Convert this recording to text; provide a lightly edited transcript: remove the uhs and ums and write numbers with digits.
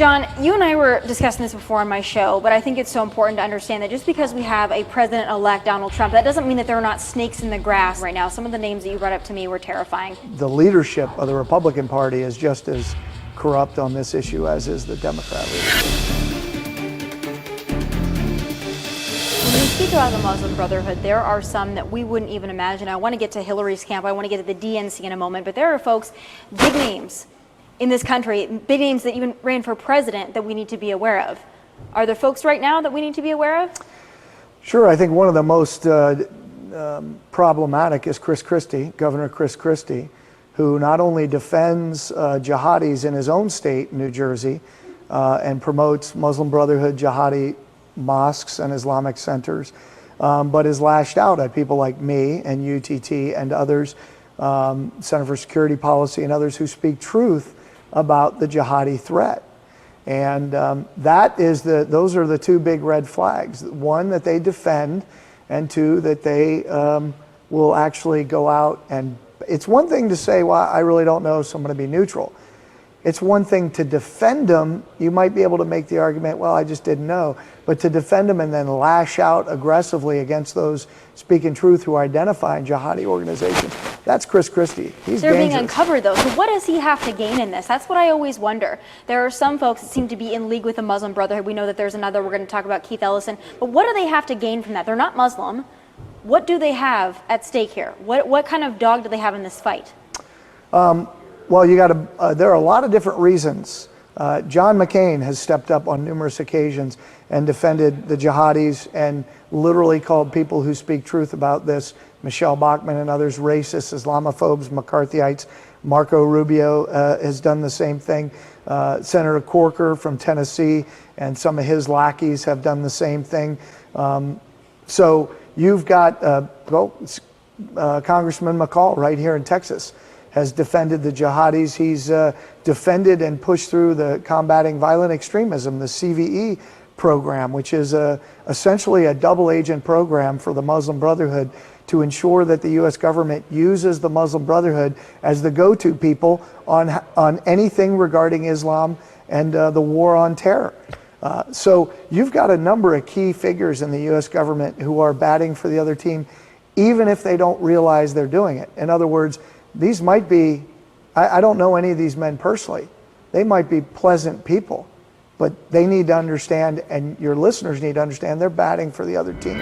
John, you and I were discussing this before on my show, but I think it's so important to understand that just because we have a president-elect Donald Trump, that doesn't mean that there are not snakes in the grass right now. Some of the names that you brought up to me were terrifying. The leadership of the Republican Party is just as corrupt on this issue as is the Democrat leadership. When we speak about the Muslim Brotherhood, there are some that we wouldn't even imagine. I want to get to Hillary's camp. I want to get to the DNC in a moment, but there are folks, big names in this country, big names that even ran for president that we need to be aware of. Are there folks right now that we need to be aware of? Sure. I think one of the most problematic is Chris Christie, Governor Chris Christie, who not only defends jihadis in his own state, New Jersey, and promotes Muslim Brotherhood jihadi mosques and Islamic centers, but is lashed out at people like me and UTT and others, Center for Security Policy and others who speak truth about the jihadi threat. And those are the two big red flags. One, that they defend, and two, that they will actually go out and, it's one thing to say, well, I really don't know, so I'm going to be neutral. It's one thing to defend them. You might be able to make the argument, well, I just didn't know. But to defend them and then lash out aggressively against those speaking truth who identify in jihadi organizations, that's Chris Christie. He's They're dangerous. Being uncovered, though. So what does he have to gain in this? That's what I always wonder. There are some folks that seem to be in league with the Muslim Brotherhood. We know that there's another. We're going to talk about Keith Ellison. But what do they have to gain from that? They're not Muslim. What do they have at stake here? What kind of dog do they have in this fight? Well, you got to. There are a lot of different reasons. John McCain has stepped up on numerous occasions and defended the jihadis and literally called people who speak truth about this, Michelle Bachmann and others, racists, Islamophobes, McCarthyites. Marco Rubio has done the same thing. Senator Corker from Tennessee and some of his lackeys have done the same thing. So you've got Congressman McCall right here in Texas has defended the jihadis. He's defended and pushed through the Combating Violent Extremism, the CVE program, which is essentially a double agent program for the Muslim Brotherhood to ensure that the U.S. government uses the Muslim Brotherhood as the go-to people on anything regarding Islam and the war on terror. So you've got a number of key figures in the U.S. government who are batting for the other team, even if they don't realize they're doing it. In other words, these might be, I don't know any of these men personally. They might be pleasant people, but they need to understand, and your listeners need to understand, they're batting for the other team.